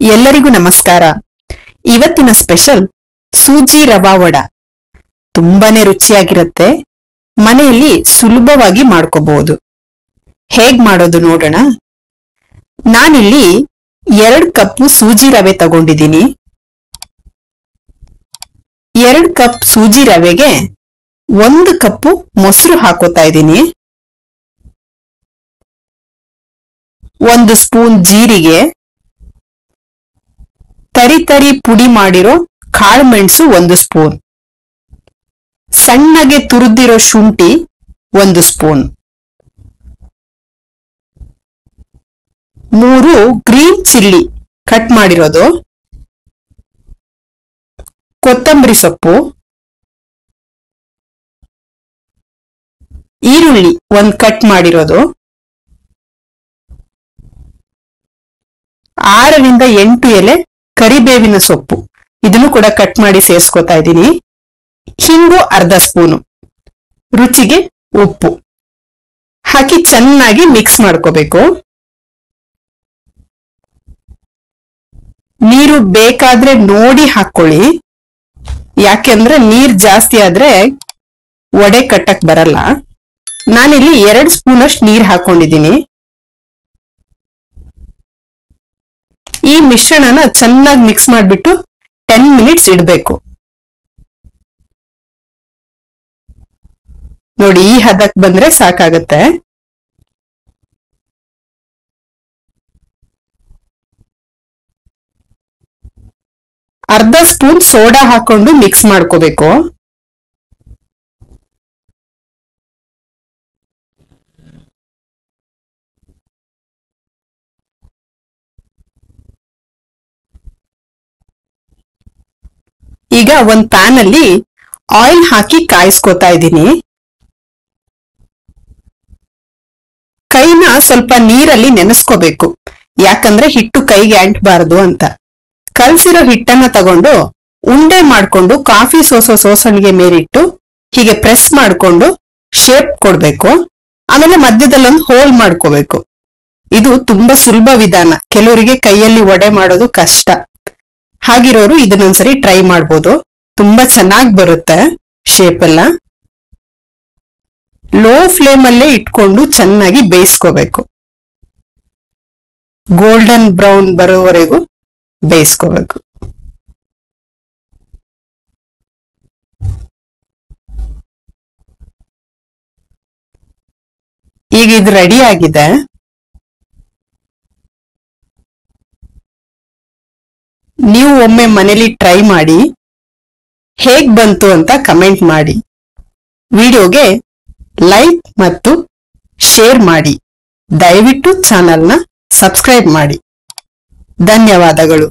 ಎಲ್ಲರಿಗೂ ನಮಸ್ಕಾರ. ಇವತ್ತಿನ ಸ್ಪೆಷಲ್ ಸೂಜಿ ರವಾ ವಡ. ತುಂಬಾನೇ ರುಚಿಯಾಗಿರುತ್ತೆ. ಮನೆಯಲ್ಲಿ ಸುಲಭವಾಗಿ ಮಾಡ್ಕೋಬಹುದು. ಹೇಗ್ ಮಾಡೋದು ನೋಡೋಣ. ನಾನಿಲ್ಲಿ 2 ಕಪ್ ಸೂಜಿ ರವೆ ತಗೊಂಡಿದ್ದೀನಿ. 2 ಕಪ್ ಸೂಜಿ ರವೆಗೆ 1 ಕಪ್ ಮೊಸರು ಹಾಕೋತಾ ಇದ್ದೀನಿ. 1 ಸ್ಪೂನ್ ಜೀರಿಗೆ, ತರಿ ಪುಡಿ ಮಾಡಿರೋ ಕಾಳು ಮೆಣಸು 1 ಸ್ಪೂನ್, ಸಣ್ಣಗೆ ತುರಿದಿರೋ ಶುಂಠಿ 1 ಸ್ಪೂನ್, 3 ಗ್ರೀನ್ ಚಿಲ್ಲಿ ಕಟ್ ಮಾಡಿರೋದು, ಕೊತ್ತಂಬರಿ ಸೊಪ್ಪು, ಈರುಳ್ಳಿ 1 ಕಟ್ ಮಾಡಿರೋದು, 6 ರಿಂದ 8 ಎಲೆ ಕರಿಬೇವಿನ ಸೊಪ್ಪು, ಇದನ್ನು ಕೂಡ ಕಟ್ ಮಾಡಿ ಸೇರಿಸ್ಕೊತಾ ಇದ್ದೀನಿ. ಹಿಂಗು 1/2 ಸ್ಪೂನು, ರುಚಿಗೆ ಉಪ್ಪು ಹಾಕಿ ಚೆನ್ನಾಗಿ ಮಿಕ್ಸ್ ಮಾಡ್ಕೋಬೇಕು. ನೀರು ಬೇಕಾದ್ರೆ ನೋಡಿ ಹಾಕೊಳ್ಳಿ, ಯಾಕೆಂದ್ರೆ ನೀರ್ ಜಾಸ್ತಿ ಆದ್ರೆ ವಡೆ ಕಟ್ಟಕ್ ಬರಲ್ಲ. ನಾನಿಲ್ಲಿ 2 ಸ್ಪೂನ್ ಅಷ್ಟು ನೀರ್ ಹಾಕೊಂಡಿದ್ದೀನಿ. ಈ ಮಿಶ್ರಣನ ಚೆನ್ನಾಗಿ ಮಿಕ್ಸ್ ಮಾಡಿಬಿಟ್ಟು 10 ಮಿನಿಟ್ಸ್ ಇಡಬೇಕು. ನೋಡಿ, ಈ ಹದಕ್ಕೆ ಬಂದ್ರೆ ಸಾಕಾಗತ್ತೆ. ಅರ್ಧ ಸ್ಪೂನ್ ಸೋಡಾ ಹಾಕೊಂಡು ಮಿಕ್ಸ್ ಮಾಡ್ಕೋಬೇಕು. ಈಗ ಒಂದ್ ಪ್ಯಾನ್ ಅಲ್ಲಿ ಆಯಿಲ್ ಹಾಕಿ ಕಾಯಿಸ್ಕೊತಾ ಇದ್ದೀನಿ. ಕೈನ ಸ್ವಲ್ಪ ನೀರಲ್ಲಿ ನೆನೆಸ್ಕೋಬೇಕು, ಯಾಕಂದ್ರೆ ಹಿಟ್ಟು ಕೈಗೆ ಅಂಟಬಾರದು ಅಂತ. ಕಲ್ಸಿರೋ ಹಿಟ್ಟನ್ನ ತಗೊಂಡು ಉಂಡೆ ಮಾಡ್ಕೊಂಡು ಕಾಫಿ ಸೋಸಣಿಗೆ ಮೇಲಿಟ್ಟು ಹೀಗೆ ಪ್ರೆಸ್ ಮಾಡ್ಕೊಂಡು ಶೇಪ್ ಕೊಡ್ಬೇಕು. ಆಮೇಲೆ ಮಧ್ಯದಲ್ಲೊಂದು ಹೋಲ್ ಮಾಡ್ಕೋಬೇಕು. ಇದು ತುಂಬಾ ಸುಲಭ ವಿಧಾನ. ಕೆಲವರಿಗೆ ಕೈಯಲ್ಲಿ ವಡೆ ಮಾಡೋದು ಕಷ್ಟ. ಹಾಗಿರೋರು ಇದನ್ನೊಂದ್ಸರಿ ಟ್ರೈ ಮಾಡ್ಬೋದು. ತುಂಬಾ ಚೆನ್ನಾಗಿ ಬರುತ್ತೆ ಶೇಪ್ ಎಲ್ಲ. ಲೋ ಫ್ಲೇಮ್ ಅಲ್ಲೇ ಇಟ್ಕೊಂಡು ಚೆನ್ನಾಗಿ ಬೇಯಿಸ್ಕೋಬೇಕು. ಗೋಲ್ಡನ್ ಬ್ರೌನ್ ಬರೋವರೆಗೂ ಬೇಯಿಸ್ಕೋಬೇಕು. ಈಗ ಇದು ರೆಡಿ ಆಗಿದೆ. ನೀವು ಒಮ್ಮೆ ಮನೇಲಿ ಟ್ರೈ ಮಾಡಿ, ಹೇಗ್ ಬಂತು ಅಂತ ಕಮೆಂಟ್ ಮಾಡಿ. ವಿಡಿಯೋಗೆ ಲೈಕ್ ಮತ್ತು ಶೇರ್ ಮಾಡಿ. ದಯವಿಟ್ಟು ಚಾನೆಲ್ನ ಸಬ್ಸ್ಕ್ರೈಬ್ ಮಾಡಿ. ಧನ್ಯವಾದಗಳು.